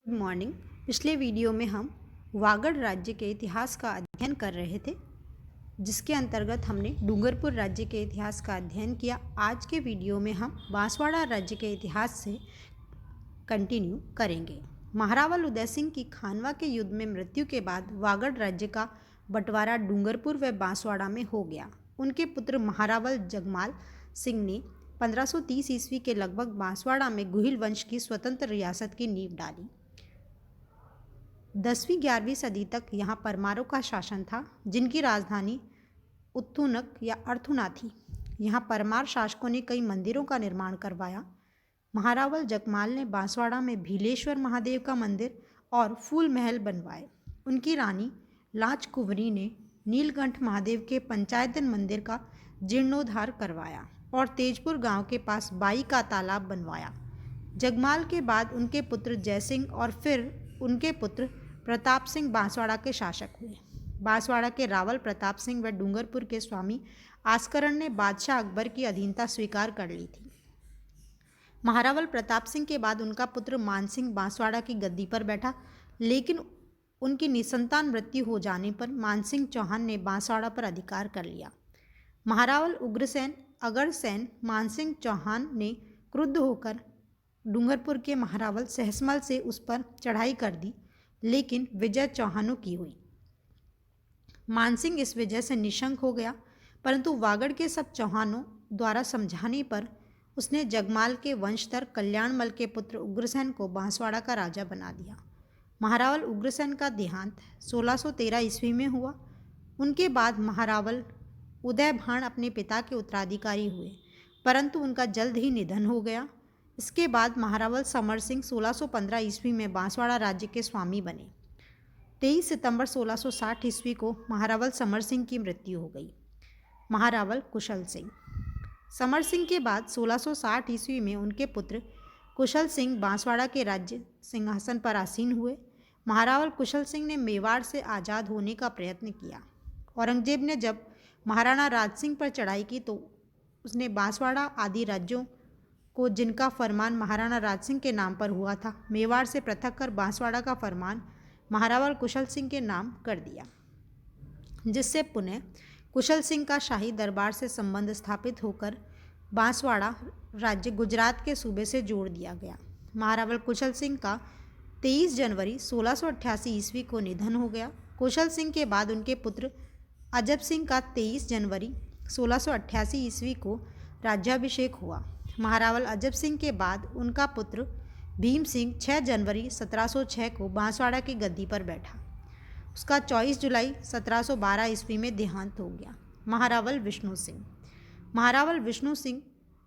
Good morning. पिछले video में हम वागड़ राज्य के इतिहास का अध्ययन कर रहे थे, जिसके अंतर्गत हमने डूंगरपुर राज्य के इतिहास का अध्ययन किया। आज के वीडियो में हम बांसवाड़ा राज्य के इतिहास से कंटिन्यू करेंगे। महारावल उदय सिंह की खानवा के युद्ध में मृत्यु के बाद वागड़ राज्य का बंटवारा डूंगरपुर व बांसवाड़ा में हो गया। उनके पुत्र महारावल जगमाल सिंह ने 1530 ईस्वी के लगभग बांसवाड़ा में गुहिल वंश की स्वतंत्र रियासत की नींव डाली। 10वीं-11वीं सदी तक यहाँ परमारों का शासन था, जिनकी राजधानी उत्तुनक या अर्थुना थी। यहाँ परमार शासकों ने कई मंदिरों का निर्माण करवाया। महारावल जगमाल ने बांसवाड़ा में भीलेश्वर महादेव का मंदिर और फूल महल बनवाए। उनकी रानी लाच कुंवरी ने नीलकंठ महादेव के पंचायतन मंदिर का जीर्णोद्धार करवाया और तेजपुर गांव के पास बाई का तालाब बनवाया। जगमाल के बाद उनके पुत्र जयसिंह और फिर उनके पुत्र प्रताप सिंह बांसवाड़ा के शासक हुए। बांसवाड़ा के रावल प्रताप सिंह व डूंगरपुर के स्वामी आस्करण ने बादशाह अकबर की अधीनता स्वीकार कर ली थी। महारावल प्रताप सिंह के बाद उनका पुत्र मानसिंह बांसवाड़ा की गद्दी पर बैठा, लेकिन उनकी निसंतान मृत्यु हो जाने पर मानसिंह चौहान ने बांसवाड़ा पर अधिकार कर लिया। महारावल उग्रसेन अगरसेन मानसिंह चौहान ने क्रुद्ध होकर डूंगरपुर के महारावल सहसमल से उस पर चढ़ाई कर दी, लेकिन विजय चौहानों की हुई। मानसिंह इस विजय से निशंक हो गया, परंतु वागड़ के सब चौहानों द्वारा समझाने पर उसने जगमाल के वंशधर कल्याणमल के पुत्र उग्रसेन को बांसवाड़ा का राजा बना दिया। महारावल उग्रसेन का देहांत 1613 ईस्वी में हुआ। उनके बाद महारावल उदयभान अपने पिता के उत्तराधिकारी हुए, परंतु उनका जल्द ही निधन हो गया। इसके बाद महारावल समर सिंह 1615 ईस्वी में बांसवाड़ा राज्य के स्वामी बने। 23 सितंबर 1660 ईस्वी को महारावल समर सिंह की मृत्यु हो गई। महारावल कुशल सिंह। समर सिंह के बाद 1660 ईस्वी में उनके पुत्र कुशल सिंह बांसवाड़ा के राज्य सिंहासन पर आसीन हुए। महारावल कुशल सिंह ने मेवाड़ से आज़ाद होने का प्रयत्न किया। औरंगजेब ने जब महाराणा राज सिंह पर चढ़ाई की तो उसने बांसवाड़ा आदि राज्यों को, जिनका फरमान महाराणा राज सिंह के नाम पर हुआ था, मेवाड़ से पृथक कर बांसवाड़ा का फरमान महारावल कुशल सिंह के नाम कर दिया, जिससे पुनः कुशल सिंह का शाही दरबार से संबंध स्थापित होकर बांसवाड़ा राज्य गुजरात के सूबे से जोड़ दिया गया। महारावल कुशल सिंह का 23 जनवरी 1688 ईस्वी को निधन हो गया। कुशल सिंह के बाद उनके पुत्र अजब सिंह का 23 जनवरी 1688 ईस्वी को राज्याभिषेक हुआ। महारावल अजब सिंह के बाद उनका पुत्र भीम सिंह 6 जनवरी 1706 को बांसवाड़ा की गद्दी पर बैठा। उसका 24 जुलाई 1712 ईस्वी में देहांत हो गया। महारावल विष्णु सिंह। महारावल विष्णु सिंह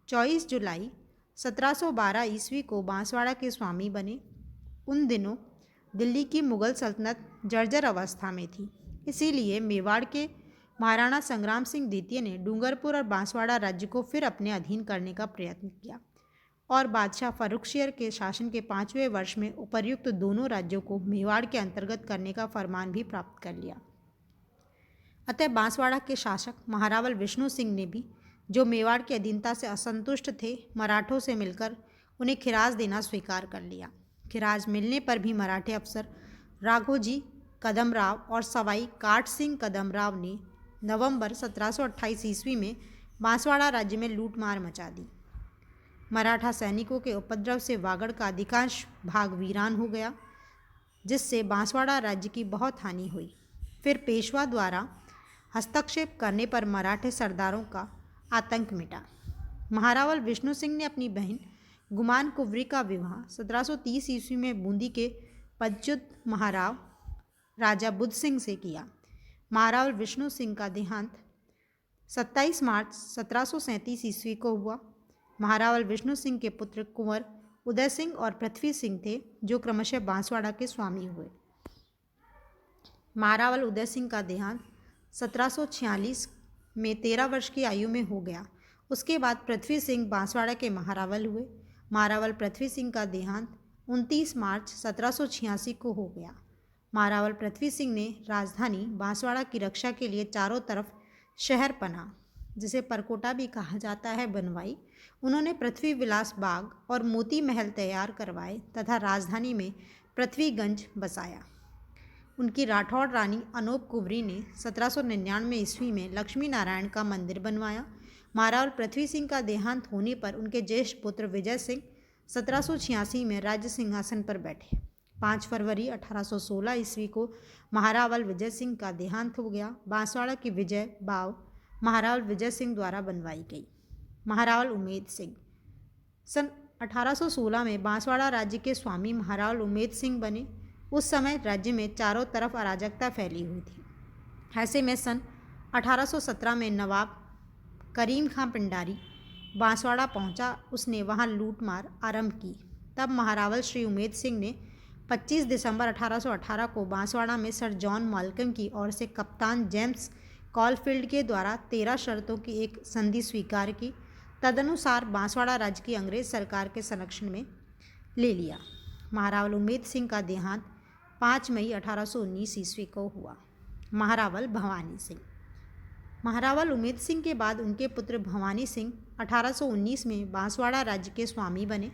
24 जुलाई 1712 ईस्वी को बांसवाड़ा के स्वामी बने। उन दिनों दिल्ली की मुगल सल्तनत जर्जर अवस्था में थी, इसीलिए मेवाड़ के महाराणा संग्राम सिंह द्वितीय ने डूंगरपुर और बांसवाड़ा राज्य को फिर अपने अधीन करने का प्रयत्न किया और बादशाह फर्रुखसियर के शासन के 5वें वर्ष में उपर्युक्त दोनों राज्यों को मेवाड़ के अंतर्गत करने का फरमान भी प्राप्त कर लिया। अतः बांसवाड़ा के शासक महारावल विष्णु सिंह ने भी, जो मेवाड़ की अधीनता से असंतुष्ट थे, मराठों से मिलकर उन्हें खिराज देना स्वीकार कर लिया। खिराज मिलने पर भी मराठे अफसर राघोजी कदमराव और सवाई काट सिंह कदमराव ने नवंबर 1728 ईस्वी में बांसवाड़ा राज्य में लूटमार मचा दी। मराठा सैनिकों के उपद्रव से वागड़ का अधिकांश भाग वीरान हो गया, जिससे बांसवाड़ा राज्य की बहुत हानि हुई। फिर पेशवा द्वारा हस्तक्षेप करने पर मराठे सरदारों का आतंक मिटा। महारावल विष्णु सिंह ने अपनी बहन गुमान कुंवरी का विवाह 1730 ईस्वी में बूंदी के पदच्युत महाराव राजा बुद्ध सिंह से किया। महारावल विष्णु सिंह का देहांत 27 मार्च 1737 ईस्वी को हुआ। महारावल विष्णु सिंह के पुत्र कुंवर उदय सिंह और पृथ्वी सिंह थे, जो क्रमशः बांसवाड़ा के स्वामी हुए। महारावल उदय सिंह का देहांत 1746 में 13 वर्ष की आयु में हो गया। उसके बाद पृथ्वी सिंह बांसवाड़ा के महारावल हुए। महारावल पृथ्वी सिंह का देहांत 29 मार्च 1786 को हो गया। महारावल पृथ्वी सिंह ने राजधानी बांसवाड़ा की रक्षा के लिए चारों तरफ शहर पना, जिसे परकोटा भी कहा जाता है, बनवाई। उन्होंने पृथ्वी विलास बाग और मोती महल तैयार करवाए तथा राजधानी में पृथ्वीगंज बसाया। उनकी राठौड़ रानी अनोप कुंवरी ने 1799 ईस्वी में लक्ष्मी नारायण का मंदिर बनवाया। महारावल पृथ्वी सिंह का देहांत होने पर उनके ज्येष्ठ पुत्र विजय सिंह 1786 में राज्य सिंहासन पर बैठे। 5 फरवरी 1816 ईस्वी को महारावल विजय सिंह का देहांत हो गया। बांसवाड़ा की विजय बाव महारावल विजय सिंह द्वारा बनवाई गई। महारावल उमेद सिंह सन 1816 में बांसवाड़ा राज्य के स्वामी महारावल उमेद सिंह बने। उस समय राज्य में चारों तरफ अराजकता फैली हुई थी। ऐसे में सन 1817 में नवाब करीम खां पिंडारी बांसवाड़ा पहुंचा। उसने वहां लूटमार आरंभ की। तब महारावल श्री उमेद सिंह ने 25 दिसंबर 1818 को बांसवाड़ा में सर जॉन माल्कम की ओर से कप्तान जेम्स कॉलफील्ड के द्वारा 13 शर्तों की एक संधि स्वीकार की। तदनुसार बांसवाड़ा राज्य की अंग्रेज सरकार के संरक्षण में ले लिया। महारावल उमेद सिंह का देहांत 5 मई 1819 ईस्वी को हुआ। महारावल भवानी सिंह महारावल उमेद सिंह के बाद उनके पुत्र भवानी सिंह 1819 में बांसवाड़ा राज्य के स्वामी बने।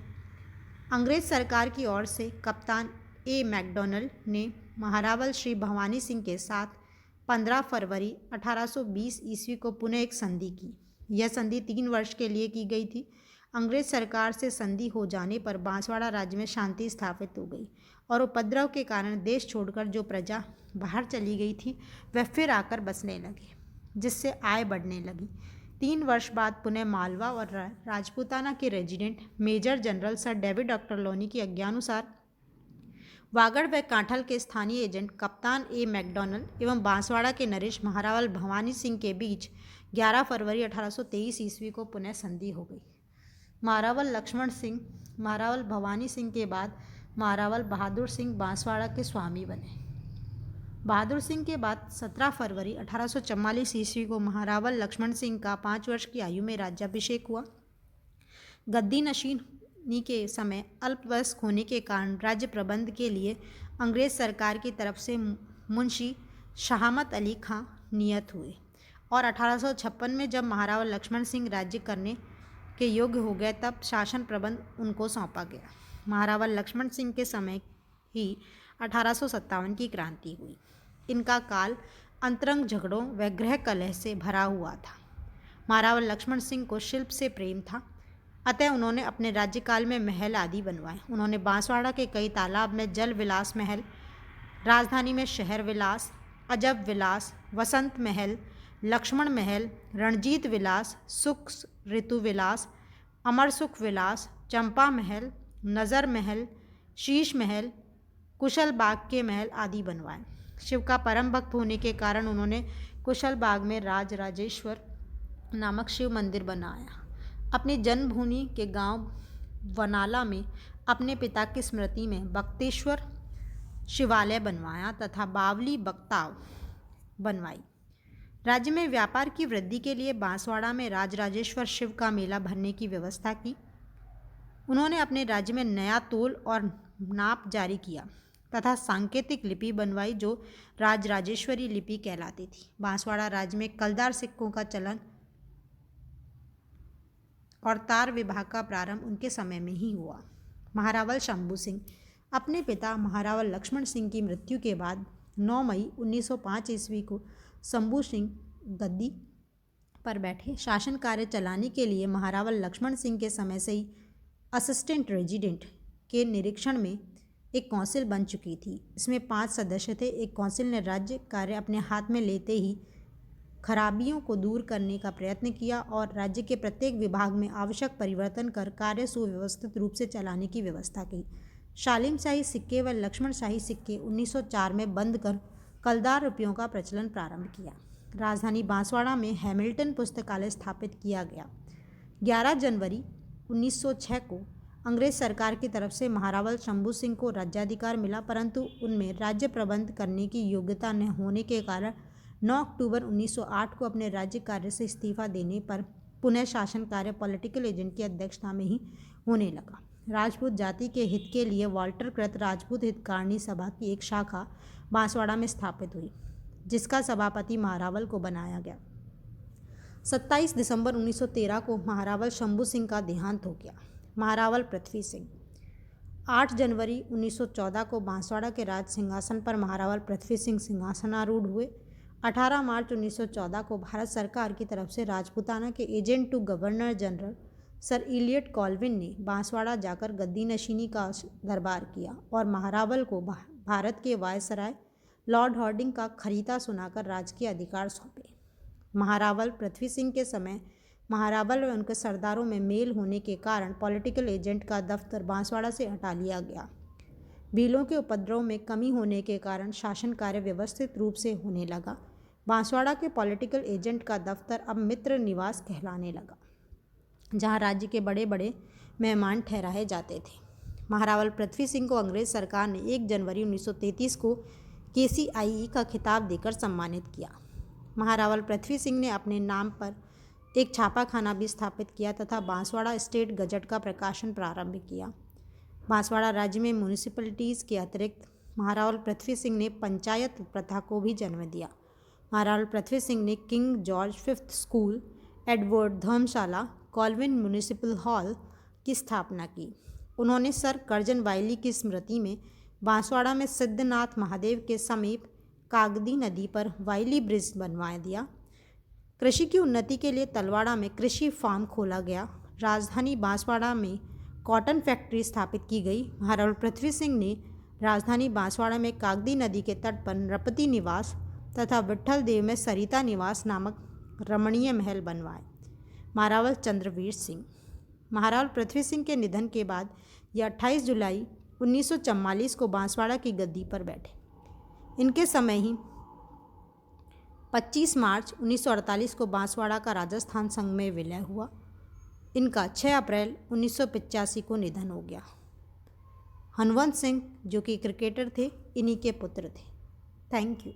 अंग्रेज सरकार की ओर से कप्तान ए मैकडॉनल्ड ने महारावल श्री भवानी सिंह के साथ 15 फरवरी 1820 ईस्वी को पुनः एक संधि की। यह संधि 3 वर्ष के लिए की गई थी। अंग्रेज सरकार से संधि हो जाने पर बांसवाड़ा राज्य में शांति स्थापित हो गई और उपद्रव के कारण देश छोड़कर जो प्रजा बाहर चली गई थी वह फिर आकर बसने लगे, जिससे आय बढ़ने लगी। 3 वर्ष बाद पुनः मालवा और राजपूताना के resident major general sir David Ochterlony की आज्ञानुसार वागड़ व कांठल के स्थानीय एजेंट कप्तान ए मैकडॉनल्ड एवं बांसवाड़ा के नरेश महारावल भवानी सिंह के बीच 11 फरवरी 1823 ईस्वी को पुनः संधि हो गई। महारावल लक्ष्मण सिंह महारावल भवानी सिंह के बाद महारावल बहादुर सिंह बांसवाड़ा के स्वामी बने। बहादुर सिंह के बाद 17 फरवरी 1844 ईस्वी को महारावल लक्ष्मण सिंह का 5 वर्ष की आयु में राज्याभिषेक हुआ। गद्दी नशीनी के समय अल्पवयस्क होने के कारण राज्य प्रबंध के लिए अंग्रेज सरकार की तरफ से मुंशी शहामत अली खां नियत हुए और 1856 में जब महारावल लक्ष्मण सिंह राज्य करने के योग्य हो गए तब शासन प्रबंध उनको सौंपा गया। महारावल लक्ष्मण सिंह के समय ही 1857 की क्रांति हुई। इनका काल अंतरंग झगड़ों व गृह कलह से भरा हुआ था। महारावल लक्ष्मण सिंह को शिल्प से प्रेम था, अतः उन्होंने अपने राज्यकाल में महल आदि बनवाए। उन्होंने बांसवाड़ा के कई तालाब में जल विलास महल, राजधानी में शहर विलास, अजब विलास, वसंत महल, लक्ष्मण महल, रणजीत विलास, सुख ऋतु विलास, अमर सुख विलास, चंपा महल, नज़र महल, शीश महल, कुशल बाग के महल आदि बनवाए। शिव का परम भक्त होने के कारण उन्होंने कुशल बाग में राजराजेश्वर नामक शिव मंदिर बनाया। अपनी जन्मभूमि के गांव वनाला में अपने पिता की स्मृति में बक्तेश्वर शिवालय बनवाया तथा बावली बक्ताव बनवाई। राज्य में व्यापार की वृद्धि के लिए बांसवाड़ा में राजराजेश्वर शिव का मेला भरने की व्यवस्था की। उन्होंने अपने राज्य में नया तोल और नाप जारी किया तथा सांकेतिक लिपि बनवाई जो राजराजेश्वरी लिपि कहलाती थी। बांसवाड़ा राज्य में कलदार सिक्कों का चलन और तार विभाग का प्रारंभ उनके समय में ही हुआ। महारावल शंभू सिंह अपने पिता महारावल लक्ष्मण सिंह की मृत्यु के बाद 9 मई 1905 ईस्वी को शंभू सिंह गद्दी पर बैठे। शासन कार्य चलाने के लिए महारावल लक्ष्मण सिंह के समय से ही असिस्टेंट रेजिडेंट के निरीक्षण में एक कौंसिल बन चुकी थी। इसमें 5 सदस्य थे। एक कौंसिल ने राज्य कार्य अपने हाथ में लेते ही खराबियों को दूर करने का प्रयत्न किया और राज्य के प्रत्येक विभाग में आवश्यक परिवर्तन कर कार्य सुव्यवस्थित रूप से चलाने की व्यवस्था की। शालीम शाही सिक्के व लक्ष्मण शाही सिक्के 1904 में बंद कर कलदार रुपयों का प्रचलन प्रारंभ किया। राजधानी बांसवाड़ा में हैमिल्टन पुस्तकालय स्थापित किया गया। 11 जनवरी 1906 को अंग्रेज सरकार की तरफ से महारावल शंभू सिंह को राज्याधिकार मिला, परंतु उनमें राज्य प्रबंध करने की योग्यता न होने के कारण 9 अक्टूबर 1908 को अपने राज्य कार्य से इस्तीफा देने पर पुनः शासन कार्य पॉलिटिकल एजेंट की अध्यक्षता में ही होने लगा। राजपूत जाति के हित के लिए वाल्टर कृत राजपूत हितकारिणी सभा की एक शाखा बांसवाड़ा में स्थापित हुई, जिसका सभापति महारावल को बनाया गया। 27 दिसंबर 1913 को महारावल शंभू सिंह का देहांत हो गया। महारावल पृथ्वी सिंह 8 जनवरी 1914 को बांसवाड़ा के राज सिंहासन पर महारावल पृथ्वी सिंह सिंहासनारूढ़ हुए। 18 मार्च 1914 को भारत सरकार की तरफ से राजपूताना के agent to governor general sir Elliot Colvin ने बांसवाड़ा जाकर गद्दी नशीनी का दरबार किया और महारावल को भारत के वायसराय लॉर्ड हार्डिंग का खरीदा सुनाकर राजकीय अधिकार सौंपे। महारावल पृथ्वी सिंह के समय महारावल और उनके सरदारों में मेल होने के कारण पॉलिटिकल एजेंट का दफ्तर बांसवाड़ा से हटा लिया गया। भीलों के उपद्रव में कमी होने के कारण शासन कार्य व्यवस्थित रूप से होने लगा। बांसवाड़ा के पॉलिटिकल एजेंट का दफ्तर अब मित्र निवास कहलाने लगा, जहां राज्य के बड़े बड़े मेहमान ठहराए जाते थे। महारावल पृथ्वी सिंह को अंग्रेज सरकार ने 1 जनवरी 1933 को KCIE का खिताब देकर सम्मानित किया। महारावल पृथ्वी सिंह ने अपने नाम पर एक छापाखाना भी स्थापित किया तथा बांसवाड़ा स्टेट गजट का प्रकाशन प्रारंभ किया। बांसवाड़ा राज्य में म्यूनिसिपैलिटीज़ के अतिरिक्त महारावल पृथ्वी सिंह ने पंचायत प्रथा को भी जन्म दिया। महारावल पृथ्वी सिंह ने King George 5th school, Edward Dharamshala, Colvin municipal hall की स्थापना की। उन्होंने सर कर्जन वाइली की स्मृति में बांसवाड़ा में सिद्धनाथ महादेव के समीप कागदी नदी पर वाइली ब्रिज बनवा दिया। कृषि की उन्नति के लिए तलवाड़ा में कृषि फार्म खोला गया। राजधानी बांसवाड़ा में कॉटन फैक्ट्री स्थापित की गई। महारावल पृथ्वी सिंह ने राजधानी बांसवाड़ा में कागदी नदी के तट पर नृपति निवास तथा विट्ठल देव में सरिता निवास नामक रमणीय महल बनवाए। महारावल चंद्रवीर सिंह। महारावल पृथ्वी सिंह के निधन के बाद यह 28 जुलाई 1944 को बांसवाड़ा की गद्दी पर बैठे। इनके समय ही 25 मार्च 1948 को बांसवाड़ा का राजस्थान संघ में विलय हुआ। इनका 6 अप्रैल 1985 को निधन हो गया। हनवंत सिंह जो कि क्रिकेटर थे, इन्हीं के पुत्र थे। Thank you.